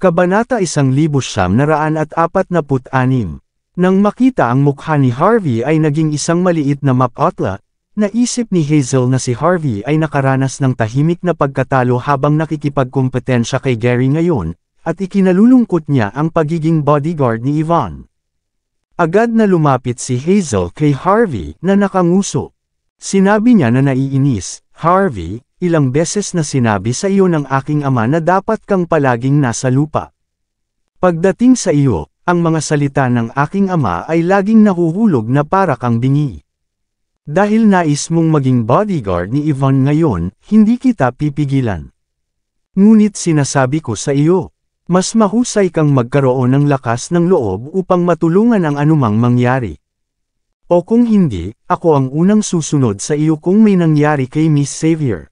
Kabanata 1946. Nang makita ang mukha ni Harvey ay naging isang maliit na mapotla, naisip ni Hazel na si Harvey ay nakaranas ng tahimik na pagkatalo habang nakikipagkumpetensya kay Gary ngayon, at ikinalulungkot niya ang pagiging bodyguard ni Yvonne. Agad na lumapit si Hazel kay Harvey na nakanguso. Sinabi niya na naiinis, "Harvey, ilang beses na sinabi sa iyo ng aking ama na dapat kang palaging nasa lupa. Pagdating sa iyo, ang mga salita ng aking ama ay laging nahuhulog na para kang bingi. Dahil nais mong maging bodyguard ni Yvonne ngayon, hindi kita pipigilan. Ngunit sinasabi ko sa iyo, mas mahusay kang magkaroon ng lakas ng loob upang matulungan ang anumang mangyari. O kung hindi, ako ang unang susunod sa iyo kung may nangyari kay Miss Xavier."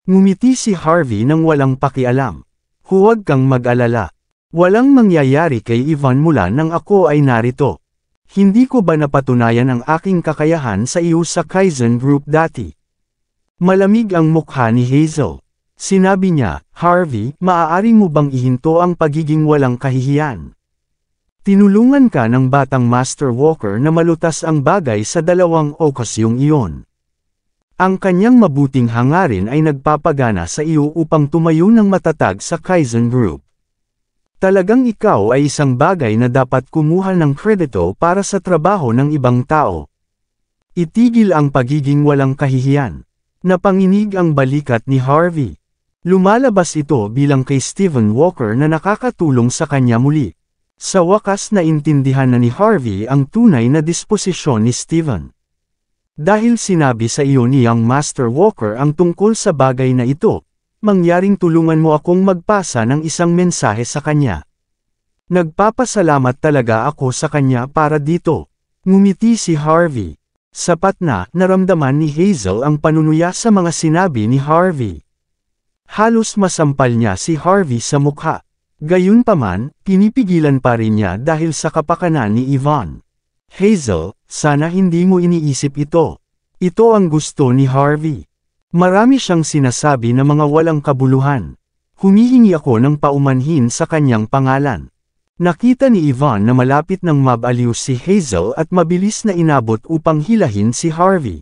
Ngumiti si Harvey nang walang pakialam. "Huwag kang mag-alala. Walang mangyayari kay Yvonne mula nang ako ay narito. Hindi ko ba napatunayan ang aking kakayahan sa iyo sa Kaizen Group dati?" Malamig ang mukha ni Hazel. Sinabi niya, "Harvey, maaari mo bang ihinto ang pagiging walang kahihiyan? Tinulungan ka ng batang Master Walker na malutas ang bagay sa 2 okasyong iyon. Ang kanyang mabuting hangarin ay nagpapagana sa iyo upang tumayo ng matatag sa Kaizen Group. Talagang ikaw ay isang bagay na dapat kumuha ng kredito para sa trabaho ng ibang tao. Itigil ang pagiging walang kahihiyan." Napanginig ang balikat ni Harvey. Lumalabas ito bilang kay Stephen Walker na nakakatulong sa kanya muli. Sa wakas naintindihan na ni Harvey ang tunay na disposisyon ni Stephen. "Dahil sinabi sa iyo ni Young Master Walker ang tungkol sa bagay na ito, mangyaring tulungan mo akong magpasa ng isang mensahe sa kanya. Nagpapasalamat talaga ako sa kanya para dito." Ngumiti si Harvey. Sapat na naramdaman ni Hazel ang panunuya sa mga sinabi ni Harvey. Halos masampal niya si Harvey sa mukha. Gayunpaman, pinipigilan pa rin niya dahil sa kapakanan ni Yvonne. "Hazel, sana hindi mo iniisip ito. Ito ang gusto ni Harvey. Marami siyang sinasabi na mga walang kabuluhan. Humihingi ako ng paumanhin sa kanyang pangalan." Nakita ni Yvonne na malapit ng mabaliw si Hazel at mabilis na inabot upang hilahin si Harvey.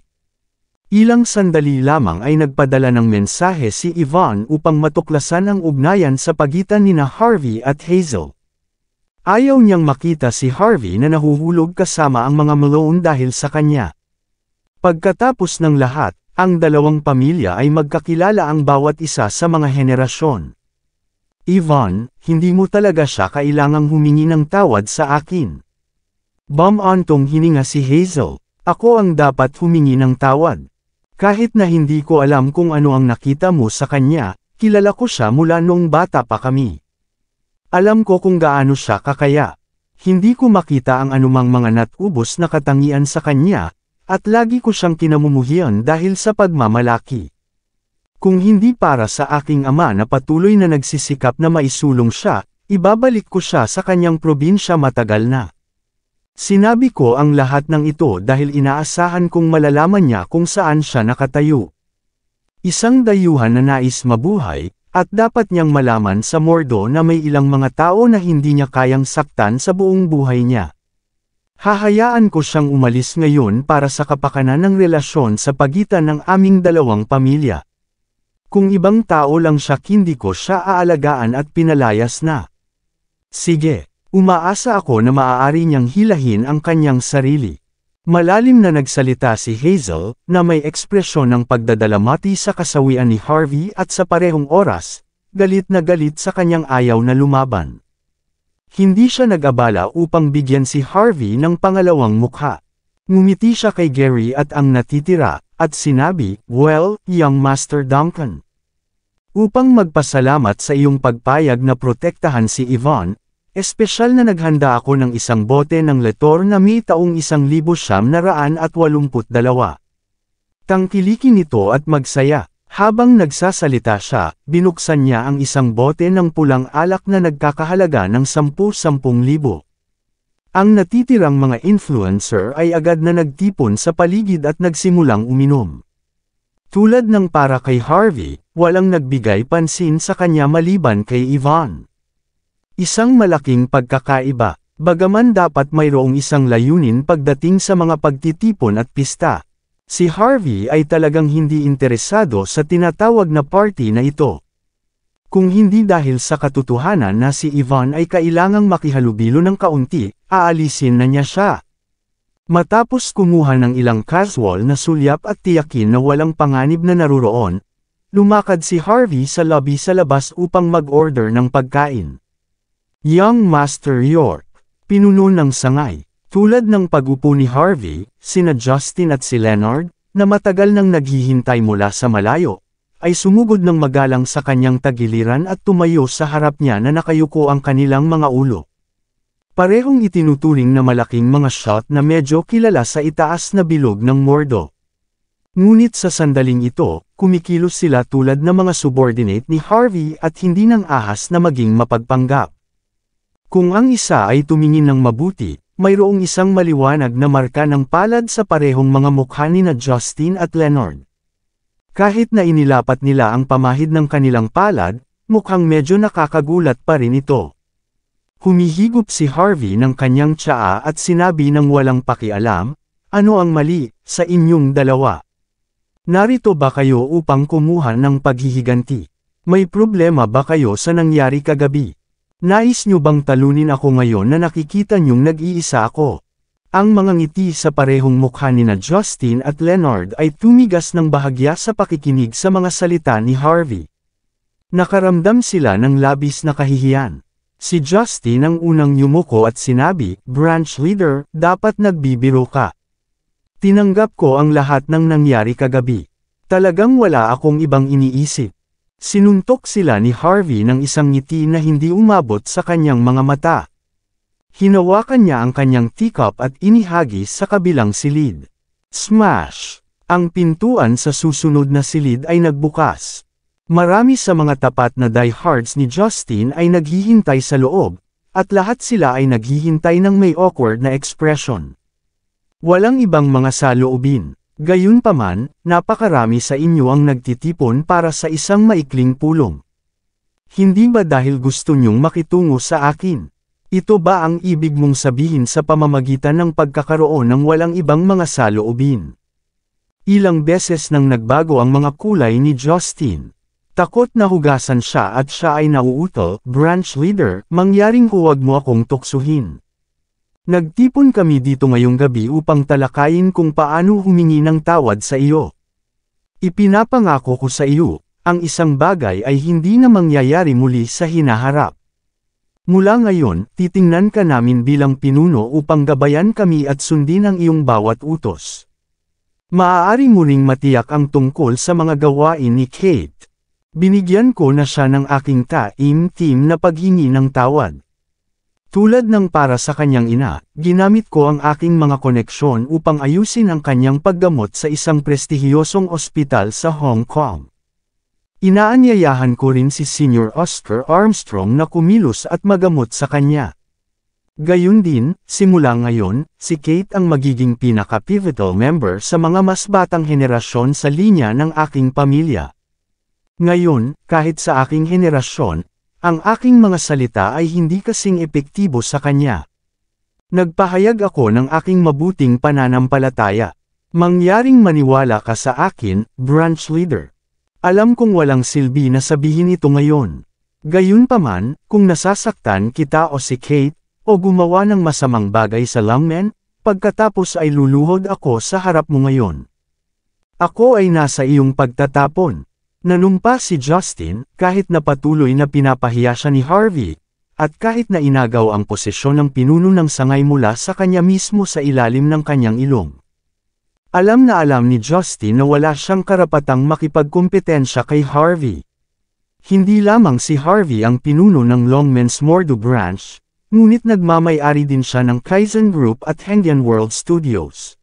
Ilang sandali lamang ay nagpadala ng mensahe si Yvonne upang matuklasan ang ugnayan sa pagitan nina Harvey at Hazel. Ayaw niyang makita si Harvey na nahuhulog kasama ang mga Malone dahil sa kanya. Pagkatapos ng lahat, ang dalawang pamilya ay magkakilala ang bawat isa sa mga henerasyon. "Yvonne, hindi mo talaga siya kailangang humingi ng tawad sa akin." Bumantong hininga si Hazel. "Ako ang dapat humingi ng tawad. Kahit na hindi ko alam kung ano ang nakita mo sa kanya, kilala ko siya mula noong bata pa kami. Alam ko kung gaano siya kakaya. Hindi ko makita ang anumang mga natubos na katangian sa kanya, at lagi ko siyang kinamumuhian dahil sa pagmamalaki. Kung hindi para sa aking ama na patuloy na nagsisikap na maisulong siya, ibabalik ko siya sa kanyang probinsya matagal na. Sinabi ko ang lahat ng ito dahil inaasahan kong malalaman niya kung saan siya nakatayo. Isang dayuhan na nais mabuhay, at dapat niyang malaman sa Mordo na may ilang mga tao na hindi niya kayang saktan sa buong buhay niya. Hahayaan ko siyang umalis ngayon para sa kapakanan ng relasyon sa pagitan ng aming dalawang pamilya. Kung ibang tao lang siya, hindi ko siya aalagaan at pinalayas na. Sige. Umaasa ako na maaari niyang hilahin ang kanyang sarili." Malalim na nagsalita si Hazel, na may ekspresyon ng pagdadalamati sa kasawian ni Harvey at sa parehong oras, galit na galit sa kanyang ayaw na lumaban. Hindi siya nag-abala upang bigyan si Harvey ng pangalawang mukha. Ngumiti siya kay Gary at ang natitira, at sinabi, "Well, Young Master Duncan. Upang magpasalamat sa iyong pagpayag na protektahan si Yvonne, espesyal na naghanda ako ng isang bote ng letor na may taong 1982. Tangkilikin ito at magsaya." Habang nagsasalita siya, binuksan niya ang isang bote ng pulang alak na nagkakahalaga ng 10,000. Ang natitirang mga influencer ay agad na nagtipon sa paligid at nagsimulang uminom. Tulad ng para kay Harvey, walang nagbigay pansin sa kanya maliban kay Yvonne. Isang malaking pagkakaiba, bagaman dapat mayroong isang layunin pagdating sa mga pagtitipon at pista. Si Harvey ay talagang hindi interesado sa tinatawag na party na ito. Kung hindi dahil sa katotohanan na si Yvonne ay kailangang makihalubilo ng kaunti, aalisin na niya siya. Matapos kumuha ng ilang casual na sulyap at tiyakin na walang panganib na naruroon, lumakad si Harvey sa lobby sa labas upang mag-order ng pagkain. Young Master York, pinuno ng sangay. Tulad ng pag-upo ni Harvey, sina Justin at si Leonard, na matagal nang naghihintay mula sa malayo, ay sumugod ng magalang sa kanyang tagiliran at tumayo sa harap niya na nakayuko ang kanilang mga ulo. Parehong itinuturing na malaking mga shot na medyo kilala sa itaas na bilog ng Mordo. Ngunit sa sandaling ito, kumikilos sila tulad ng mga subordinate ni Harvey at hindi nang ahas na maging mapagpanggap. Kung ang isa ay tumingin ng mabuti, mayroong isang maliwanag na marka ng palad sa parehong mga mukha ni na Justin at Leonard. Kahit na inilapat nila ang pamahid ng kanilang palad, mukhang medyo nakakagulat pa rin ito. Humihigop si Harvey ng kanyang tsaa at sinabi ng walang pakialam, "Ano ang mali sa inyong dalawa? Narito ba kayo upang kumuha ng paghihiganti? May problema ba kayo sa nangyari kagabi? Nais nyo bang talunin ako ngayon na nakikita nyong nag-iisa ako?" Ang mga ngiti sa parehong mukha ni na Justin at Leonard ay tumigas ng bahagya sa pakikinig sa mga salita ni Harvey. Nakaramdam sila ng labis na kahihiyan. Si Justin ang unang yumuko at sinabi, "Branch leader, dapat nagbibiro ka. Tinanggap ko ang lahat ng nangyari kagabi. Talagang wala akong ibang iniisip." Sinuntok sila ni Harvey ng isang ngiti na hindi umabot sa kanyang mga mata. Hinawakan niya ang kanyang teacup at inihagis sa kabilang silid. Smash! Ang pintuan sa susunod na silid ay nagbukas. Marami sa mga tapat na diehards ni Justin ay naghihintay sa loob, at lahat sila ay naghihintay ng may awkward na expression. Walang ibang mga saloobin. Gayunpaman, napakarami sa inyo ang nagtitipon para sa isang maikling pulong. Hindi ba dahil gusto nyong makitungo sa akin? Ito ba ang ibig mong sabihin sa pamamagitan ng pagkakaroon ng walang ibang mga saloobin? Ilang beses nang nagbago ang mga kulay ni Justin. Takot na hugasan siya at siya ay nauuto, "Branch leader, mangyaring huwag mo akong tuksuhin. Nagtipon kami dito ngayong gabi upang talakayin kung paano humingi ng tawad sa iyo. Ipinapangako ko sa iyo, ang isang bagay ay hindi na mangyayari muli sa hinaharap. Mula ngayon, titingnan ka namin bilang pinuno upang gabayan kami at sundin ang iyong bawat utos. Maaari mo ring matiyak ang tungkol sa mga gawain ni Kate. Binigyan ko na siya ng aking team na paghingi ng tawad. Tulad ng para sa kanyang ina, ginamit ko ang aking mga koneksyon upang ayusin ang kanyang paggamot sa isang prestihiyosong ospital sa Hong Kong. Inaanyayahan ko rin si Senior Oscar Armstrong na kumilos at magamot sa kanya. Gayun din, simula ngayon, si Kate ang magiging pinaka-pivotal member sa mga mas batang henerasyon sa linya ng aking pamilya. Ngayon, kahit sa aking henerasyon, ang aking mga salita ay hindi kasing epektibo sa kanya. Nagpahayag ako ng aking mabuting pananampalataya. Mangyaring maniwala ka sa akin, branch leader. Alam kong walang silbi na sabihin ito ngayon. Gayunpaman, kung nasasaktan kita o si Kate, o gumawa ng masamang bagay sa lungmen, pagkatapos ay luluhod ako sa harap mo ngayon. Ako ay nasa iyong pagtatapon. Nanumpa si Justin, kahit na patuloy na pinapahiya siya ni Harvey, at kahit na inagaw ang posisyon ng pinuno ng sangay mula sa kanya mismo sa ilalim ng kanyang ilong. Alam na alam ni Justin na wala siyang karapatang makipagkumpetensya kay Harvey. Hindi lamang si Harvey ang pinuno ng Longmen's Mordo Branch, ngunit nagmamay-ari din siya ng Kaizen Group at Hengdian World Studios.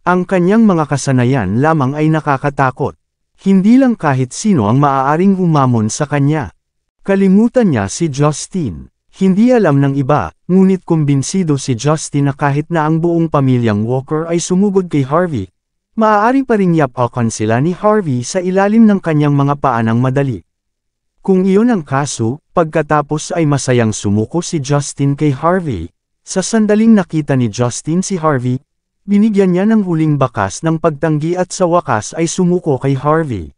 Ang kanyang mga kasanayan lamang ay nakakatakot. Hindi lang kahit sino ang maaaring humamon sa kanya. Kalimutan niya si Justin. Hindi alam ng iba, ngunit kumbinsido si Justin na kahit na ang buong pamilyang Walker ay sumugod kay Harvey, maaari pa ring yapakan sila ni Harvey sa ilalim ng kanyang mga paanang madali. Kung iyon ang kaso, pagkatapos ay masayang sumuko si Justin kay Harvey. Sa sandaling nakita ni Justin si Harvey, binigyan niya ng huling bakas ng pagtanggi at sa wakas ay sumuko kay Harvey.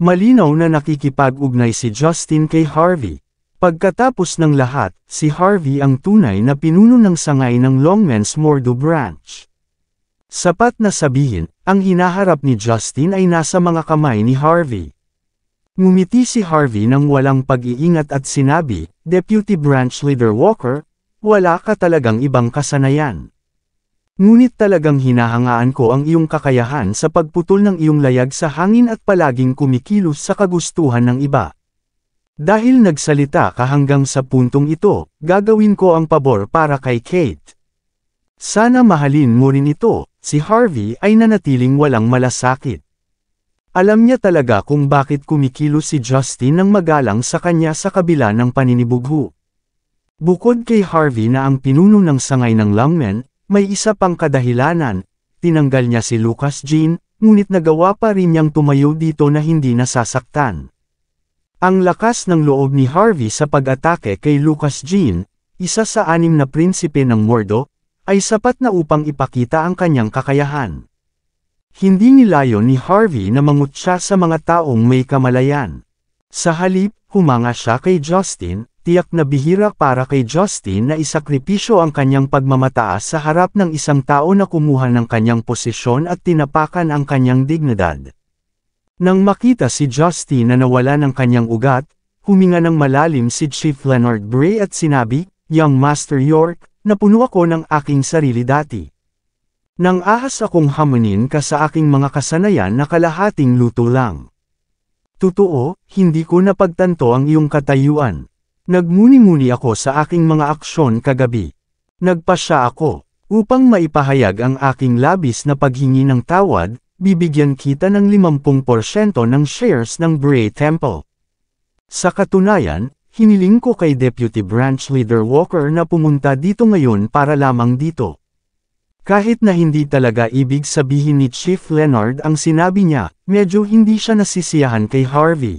Malinaw na nakikipag-ugnay si Justin kay Harvey. Pagkatapos ng lahat, si Harvey ang tunay na pinuno ng sangay ng Longmen's Mordo Branch. Sapat na sabihin, ang hinaharap ni Justin ay nasa mga kamay ni Harvey. Ngumiti si Harvey nang walang pag-iingat at sinabi, Deputy Branch Leader Walker, wala ka talagang ibang kasanayan. Ngunit talagang hinahangaan ko ang iyong kakayahan sa pagputol ng iyong layag sa hangin at palaging kumikilos sa kagustuhan ng iba. Dahil nagsalita ka hanggang sa puntong ito, gagawin ko ang pabor para kay Kate. Sana mahalin mo rin ito, si Harvey ay nanatiling walang malasakit. Alam niya talaga kung bakit kumikilos si Justin nang magalang sa kanya sa kabila ng paninibugho. Bukod kay Harvey na ang pinuno ng sangay ng Longmen, may isa pang kadahilanan, tinanggal niya si Lucas Jean, ngunit nagawa pa rin niyang tumayo dito na hindi nasasaktan. Ang lakas ng loob ni Harvey sa pag-atake kay Lucas Jean, isa sa 6 na prinsipe ng Mordo, ay sapat na upang ipakita ang kanyang kakayahan. Hindi nilayon ni Harvey na mangutya sa mga taong may kamalayan. Sa halip, humanga siya kay Justin, tiyak na bihira para kay Justin na isakripisyo ang kanyang pagmamataas sa harap ng isang tao na kumuha ng kanyang posisyon at tinapakan ang kanyang dignidad. Nang makita si Justin na nawala ng kanyang ugat, huminga ng malalim si Chief Leonard Bray at sinabi, Young Master York, napuno ako ng aking sarili dati. Nang ahas akong hamunin ka sa aking mga kasanayan na kalahating luto lang. Totoo, hindi ko napagtanto ang iyong katayuan. Nagmuni-muni ako sa aking mga aksyon kagabi. Nagpasya ako, upang maipahayag ang aking labis na paghingi ng tawad, bibigyan kita ng 50% ng shares ng Bray Temple. Sa katunayan, hiniling ko kay Deputy Branch Leader Walker na pumunta dito ngayon para lamang dito. Kahit na hindi talaga ibig sabihin ni Chief Leonard ang sinabi niya, medyo hindi siya nasisiyahan kay Harvey.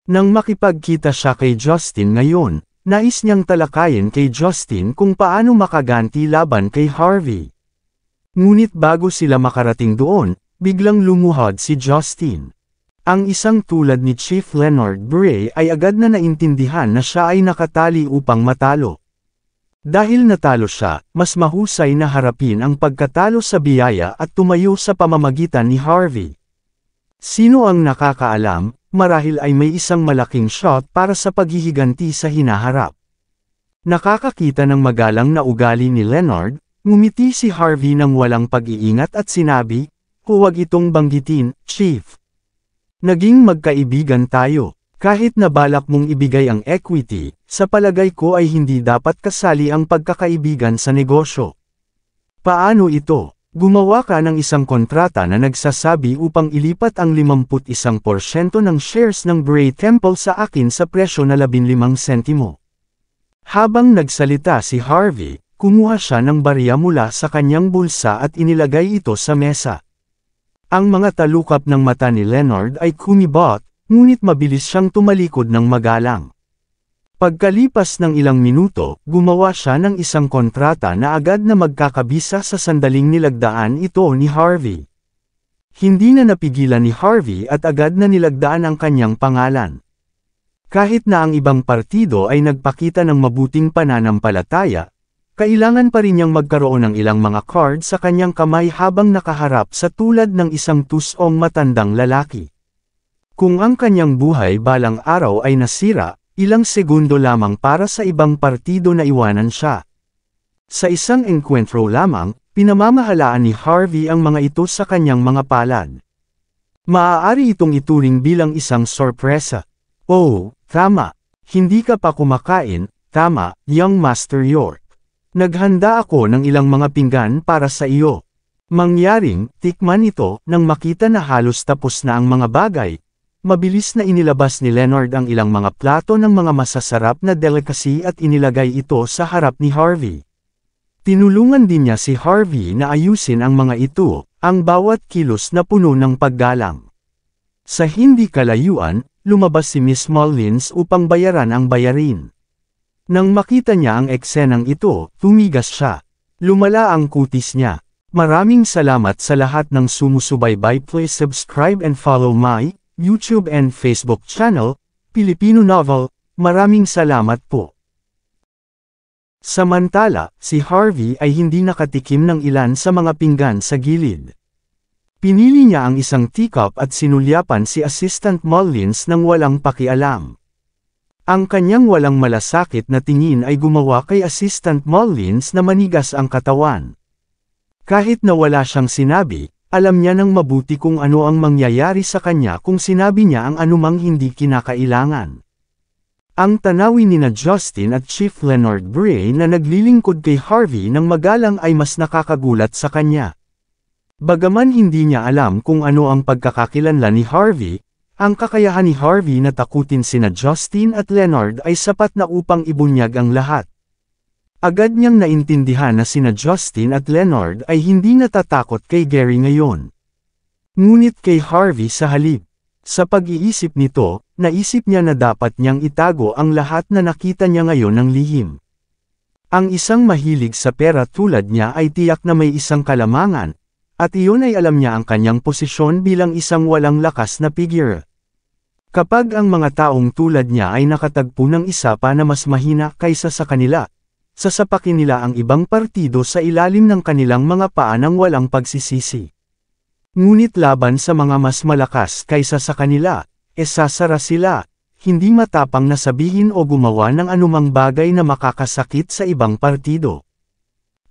Nang makipagkita siya kay Justin ngayon, nais niyang talakayin kay Justin kung paano makaganti laban kay Harvey. Ngunit bago sila makarating doon, biglang lumuhod si Justin. Ang isang tulad ni Chief Leonard Bray ay agad na naintindihan na siya ay nakatali upang matalo. Dahil natalo siya, mas mahusay na harapin ang pagkatalo sa biyaya at tumayo sa pamamagitan ni Harvey. Sino ang nakakaalam, marahil ay may isang malaking shot para sa paghihiganti sa hinaharap. Nakakakita ng magalang na ugali ni Leonard, ngumiti si Harvey ng walang pag-iingat at sinabi, huwag itong banggitin, Chief. Naging magkaibigan tayo. Kahit na balak mong ibigay ang equity, sa palagay ko ay hindi dapat kasali ang pagkakaibigan sa negosyo. Paano ito? Gumawa ka ng isang kontrata na nagsasabi upang ilipat ang 51% ng shares ng Bray Temple sa akin sa presyo na 15 sentimo. Habang nagsalita si Harvey, kumuha siya ng barya mula sa kanyang bulsa at inilagay ito sa mesa. Ang mga talukap ng mata ni Leonard ay kumibot, ngunit mabilis siyang tumalikod ng magalang. Pagkalipas ng ilang minuto, gumawa siya ng isang kontrata na agad na magkakabisa sa sandaling nilagdaan ito ni Harvey. Hindi na napigilan ni Harvey at agad na nilagdaan ang kanyang pangalan. Kahit na ang ibang partido ay nagpakita ng mabuting pananampalataya, kailangan pa rin niyang magkaroon ng ilang mga card sa kanyang kamay habang nakaharap sa tulad ng isang tusong matandang lalaki. Kung ang kanyang buhay balang araw ay nasira, ilang segundo lamang para sa ibang partido na iwanan siya. Sa isang enkwentro lamang, pinamamahalaan ni Harvey ang mga ito sa kanyang mga palad. Maaari itong ituring bilang isang sorpresa. Oh, tama. Hindi ka pa kumakain, tama, Young Master York. Naghanda ako ng ilang mga pinggan para sa iyo. Mangyaring, tikman ito, nang makita na halos tapos na ang mga bagay. Mabilis na inilabas ni Leonard ang ilang mga plato ng mga masasarap na delicacy at inilagay ito sa harap ni Harvey. Tinulungan din niya si Harvey na ayusin ang mga ito, ang bawat kilos na puno ng paggalang. Sa hindi kalayuan, lumabas si Miss Mullins upang bayaran ang bayarin. Nang makita niya ang eksenang ito, tumigas siya. Lumala ang kutis niya. Maraming salamat sa lahat ng sumusubaybay. Please subscribe and follow my YouTube and Facebook channel, Filipino Novel. Maraming salamat po. Samantala, si Harvey ay hindi nakatikim ng ilan sa mga pinggan sa gilid. Pinili niya ang isang teacup at sinulyapan si Assistant Mullins nang walang pakialam. Ang kanyang walang malasakit na tingin ay gumawa kay Assistant Mullins na manigas ang katawan. Kahit na wala siyang sinabi, alam niya nang mabuti kung ano ang mangyayari sa kanya kung sinabi niya ang anumang hindi kinakailangan. Ang tanawin nina Justin at Chief Leonard Bray na naglilingkod kay Harvey ng magalang ay mas nakakagulat sa kanya. Bagaman hindi niya alam kung ano ang pagkakakilanlan ni Harvey, ang kakayahan ni Harvey na takutin sina Justin at Leonard ay sapat na upang ibunyag ang lahat. Agad niyang naintindihan na sina Justin at Leonard ay hindi natatakot kay Gary ngayon. Ngunit kay Harvey sa halip. Sa pag-iisip nito, naisip niya na dapat niyang itago ang lahat na nakita niya ngayon ng lihim. Ang isang mahilig sa pera tulad niya ay tiyak na may isang kalamangan, at iyon ay alam niya ang kanyang posisyon bilang isang walang lakas na figure. Kapag ang mga taong tulad niya ay nakatagpo ng isa pa na mas mahina kaysa sa kanila, sasapakin nila ang ibang partido sa ilalim ng kanilang mga paa nang walang pagsisisi. Ngunit laban sa mga mas malakas kaysa sa kanila, sasara sila, hindi matapang na sabihin o gumawa ng anumang bagay na makakasakit sa ibang partido.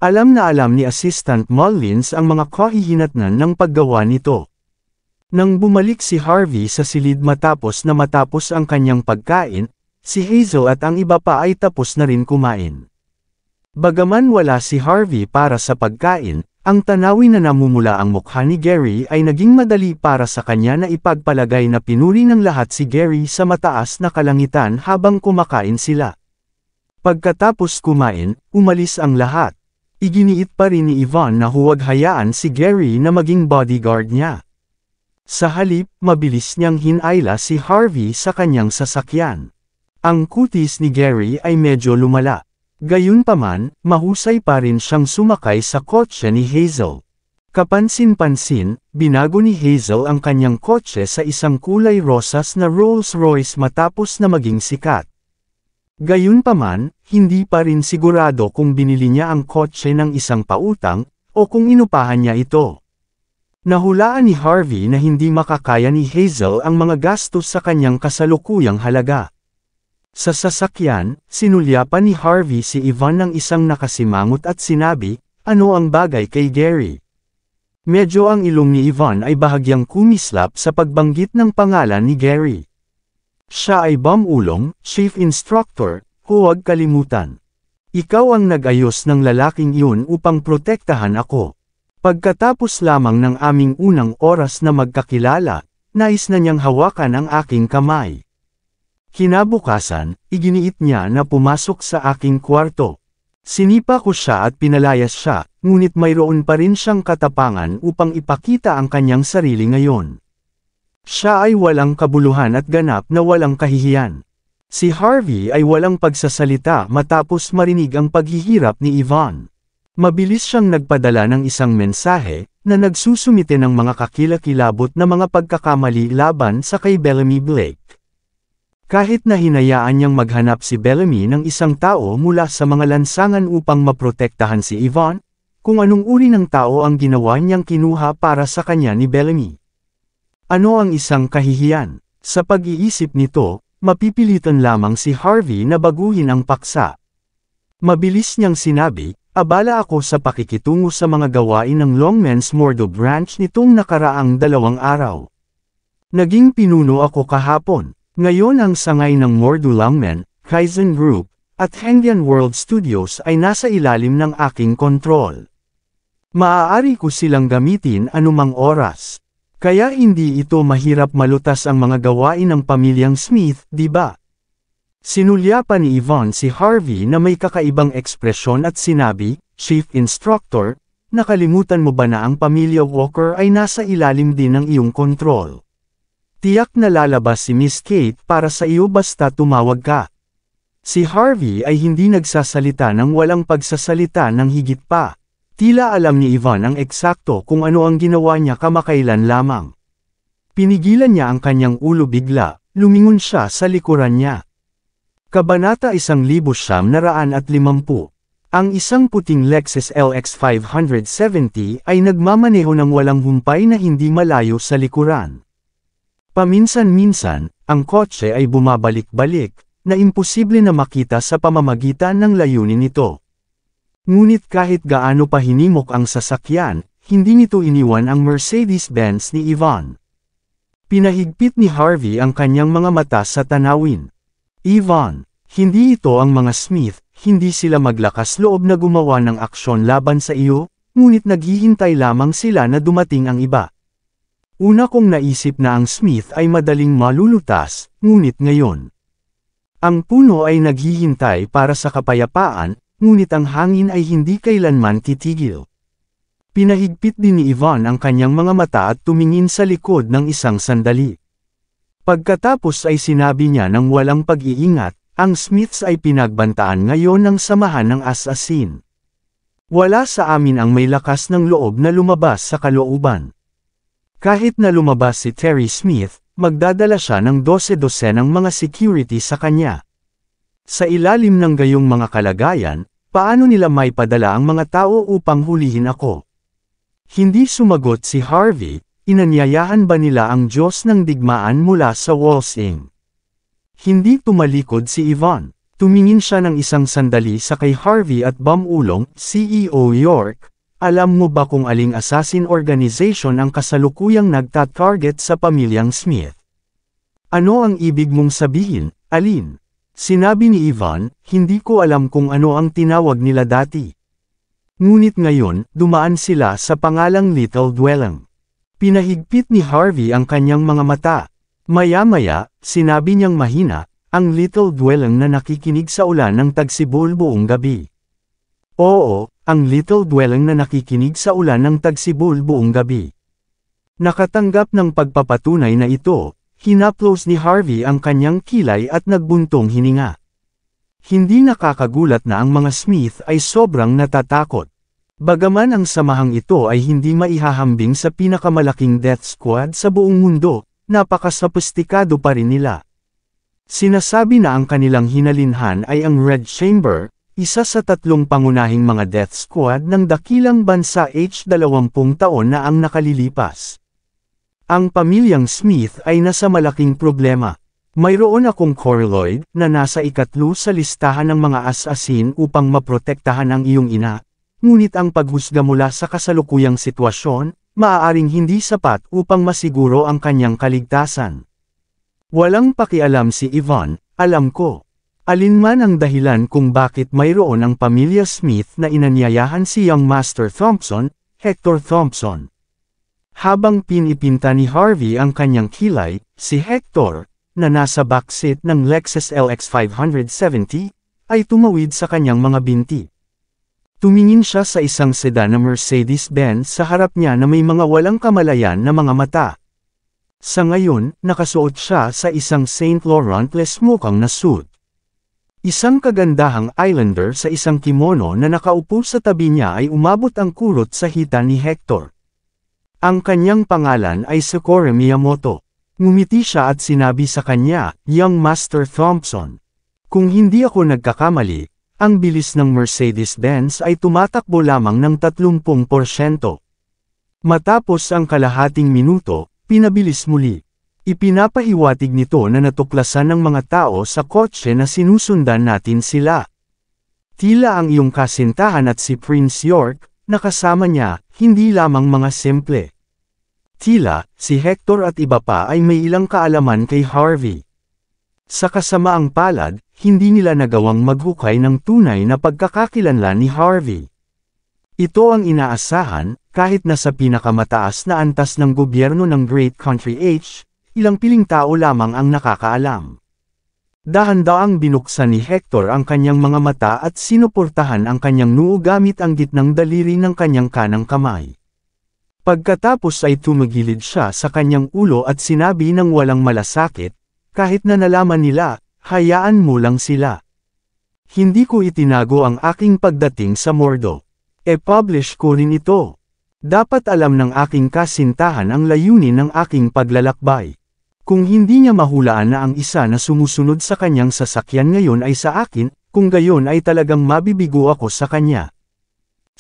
Alam na alam ni Assistant Mullins ang mga kahihinatnan ng paggawa nito. Nang bumalik si Harvey sa silid matapos ang kanyang pagkain, si Hazel at ang iba pa ay tapos na rin kumain. Bagaman wala si Harvey para sa pagkain, ang tanawin na namumula ang mukha ni Gary ay naging madali para sa kanya na ipagpalagay na pinuri ng lahat si Gary sa mataas na kalangitan habang kumakain sila. Pagkatapos kumain, umalis ang lahat. Iginiit pa rin ni Yvonne na huwag hayaan si Gary na maging bodyguard niya. Sa halip, mabilis niyang hinayla si Harvey sa kanyang sasakyan. Ang kutis ni Gary ay medyo lumala. Gayunpaman, mahusay pa rin siyang sumakay sa kotse ni Hazel. Kapansin-pansin, binago ni Hazel ang kanyang kotse sa isang kulay rosas na Rolls-Royce matapos na maging sikat. Gayunpaman, hindi pa rin sigurado kung binili niya ang kotse ng isang pautang, o kung inupahan niya ito. Nahulaan ni Harvey na hindi makakaya ni Hazel ang mga gastos sa kanyang kasalukuyang halaga. Sa sasakyan, sinulyapan ni Harvey si Yvonne ng isang nakasimangot at sinabi, "Ano ang bagay kay Gary?" Medyo ang ilong ni Yvonne ay bahagyang kumislap sa pagbanggit ng pangalan ni Gary. Siya ay Bumulong, Chief Instructor, huwag kalimutan. Ikaw ang nag-ayos ng lalaking iyon upang protektahan ako. Pagkatapos lamang ng aming unang oras na magkakilala, nais na niyang hawakan ang aking kamay. Kinabukasan, iginiit niya na pumasok sa aking kwarto. Sinipa ko siya at pinalayas siya, ngunit mayroon pa rin siyang katapangan upang ipakita ang kanyang sarili ngayon. Siya ay walang kabuluhan at ganap na walang kahihiyan. Si Harvey ay walang pagsasalita matapos marinig ang paghihirap ni Yvonne. Mabilis siyang nagpadala ng isang mensahe, na nagsusumite ng mga kakilakilabot na mga pagkakamali laban sa kay Bellamy Blake. Kahit na hinayaan niyang maghanap si Bellamy ng isang tao mula sa mga lansangan upang maprotektahan si Yvonne, kung anong uri ng tao ang ginawa niyang kinuha para sa kanya ni Bellamy. Ano ang isang kahihiyan? Sa pag-iisip nito, mapipilitan lamang si Harvey na baguhin ang paksa. Mabilis niyang sinabi, "Abala ako sa pakikitungo sa mga gawain ng Longmen's Mordo Branch nitong nakaraang 2 araw. Naging pinuno ako kahapon. Ngayon ang sangay ng Mordo Longmen, Kaizen Group, at Hengdian World Studios ay nasa ilalim ng aking kontrol. Maaari ko silang gamitin anumang oras. Kaya hindi ito mahirap malutas ang mga gawain ng pamilyang Smith, di ba?" Sinulyapan ni Yvonne si Harvey na may kakaibang ekspresyon at sinabi, "Chief Instructor, nakalimutan mo ba na ang pamilya Walker ay nasa ilalim din ng iyong kontrol? Tiyak na lalabas si Miss Kate para sa iyo basta tumawag ka. Si Harvey ay hindi nagsasalita ng walang pagsasalita ng higit pa. Tila alam ni Ivan ang eksakto kung ano ang ginawa niya kamakailan lamang. Pinigilan niya ang kanyang ulo bigla, lumingon siya sa likuran niya. Kabanata 1950. Ang isang puting Lexus LX 570 ay nagmamaneho ng walang humpay na hindi malayo sa likuran. Paminsan-minsan, ang kotse ay bumabalik-balik, na imposible na makita sa pamamagitan ng layunin nito. Ngunit kahit gaano pa hinimok ang sasakyan, hindi nito iniwan ang Mercedes-Benz ni Ivan. Pinahigpit ni Harvey ang kanyang mga mata sa tanawin. Ivan, hindi ito ang mga Smith, hindi sila maglakas loob na gumawa ng aksyon laban sa iyo, ngunit naghihintay lamang sila na dumating ang iba. Una kong naisip na ang Smith ay madaling malulutas, ngunit ngayon. Ang puno ay naghihintay para sa kapayapaan, ngunit ang hangin ay hindi kailanman titigil. Pinahigpit din ni Ivan ang kanyang mga mata at tumingin sa likod ng isang sandali. Pagkatapos ay sinabi niya ng walang pag-iingat, ang Smiths ay pinagbantaan ngayon ng samahan ng asasin. Wala sa amin ang may lakas ng loob na lumabas sa kalooban. Kahit na lumabas si Terry Smith, magdadala siya ng 12 ng mga security sa kanya. Sa ilalim ng gayong mga kalagayan, paano nila may padala ang mga tao upang hulihin ako? Hindi sumagot si Harvey, inanyayahan ba nila ang Diyos ng digmaan mula sa Walsing? Hindi tumalikod si Ivan. Tumingin siya ng isang sandali sa kay Harvey at Bumulong, CEO York. Alam mo ba kung aling assassin organization ang kasalukuyang nagtatarget sa pamilyang Smith? Ano ang ibig mong sabihin, alin? Sinabi ni Ivan, hindi ko alam kung ano ang tinawag nila dati. Ngunit ngayon, dumaan sila sa pangalang Little Dwelling. Pinahigpit ni Harvey ang kanyang mga mata. Maya-maya, sinabi niyang mahina, ang Little Dwelling na nakikinig sa ulan ng tagsibol buong gabi. Oo, ang Little Dwelling na nakikinig sa ulan ng tagsibol buong gabi. Nakatanggap ng pagpapatunay na ito, hinaplos ni Harvey ang kanyang kilay at nagbuntong hininga. Hindi nakakagulat na ang mga Smith ay sobrang natatakot. Bagaman ang samahang ito ay hindi maihahambing sa pinakamalaking death squad sa buong mundo, napakasophistikado pa rin nila. Sinasabi na ang kanilang hinalinhan ay ang Red Chamber, isa sa 3 pangunahing mga death squad ng dakilang bansa H20 taon na ang nakalilipas. Ang pamilyang Smith ay nasa malaking problema. Mayroon akong Corloyd na nasa 3 sa listahan ng mga asasin upang maprotektahan ang iyong ina, ngunit ang paghusga mula sa kasalukuyang sitwasyon, maaaring hindi sapat upang masiguro ang kanyang kaligtasan. Walang pakialam si Ivan, alam ko. Alinman ang dahilan kung bakit mayroon ang pamilya Smith na inanyayahan si Young Master Thompson, Hector Thompson. Habang pinipinta ni Harvey ang kanyang kilay, si Hector, na nasa backseat ng Lexus LX 570, ay tumawid sa kanyang mga binti. Tumingin siya sa isang sedan na Mercedes-Benz sa harap niya na may mga walang kamalayan na mga mata. Sa ngayon, nakasuot siya sa isang St. Laurent Les mukhang na suit. Isang kagandahang islander sa isang kimono na nakaupo sa tabi niya ay umabot ang kurot sa hita ni Hector. Ang kanyang pangalan ay Socorro Miyamoto. Ngumiti siya at sinabi sa kanya, Young Master Thompson. Kung hindi ako nagkakamali, ang bilis ng Mercedes-Benz ay tumatakbo lamang ng 30%. Matapos ang kalahating minuto, pinabilis muli. Ipinapahiwatig nito na natuklasan ng mga tao sa kotse na sinusundan natin sila. Tila ang iyong kasintahan at si Prince York, na kasama niya, hindi lamang mga simple. Tila, si Hector at iba pa ay may ilang kaalaman kay Harvey. Sa kasamaang palad, hindi nila nagawang maghukay ng tunay na pagkakakilanlan ni Harvey. Ito ang inaasahan, kahit na sa pinakamataas na antas ng gobyerno ng Great Country H, ilang piling tao lamang ang nakakaalam. Dahan-daang binuksan ni Hector ang kanyang mga mata at sinuportahan ang kanyang noo gamit ang gitnang daliri ng kanyang kanang kamay. Pagkatapos ay tumagilid siya sa kanyang ulo at sinabi ng walang malasakit, kahit na nalaman nila, hayaan mo lang sila. Hindi ko itinago ang aking pagdating sa Mordo. E-publish ko rin ito. Dapat alam ng aking kasintahan ang layunin ng aking paglalakbay. Kung hindi niya mahulaan na ang isa na sumusunod sa kanyang sasakyan ngayon ay sa akin, kung gayon ay talagang mabibigo ako sa kanya.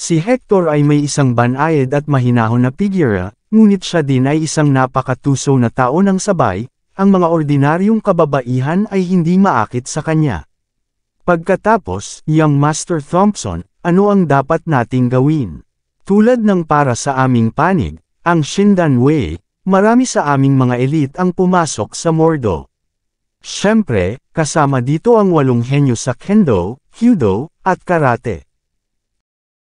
Si Hector ay may isang banayad at mahinahon na figura, ngunit siya din ay isang napakatuso na tao ng sabay, ang mga ordinaryong kababaihan ay hindi maakit sa kanya. Pagkatapos, Young Master Thompson, ano ang dapat nating gawin? Tulad ng para sa aming panig, ang Shindan Wei, marami sa aming mga elite ang pumasok sa Mordo. Siyempre, kasama dito ang 8 henyo sa Kendo, Kyudo, at Karate.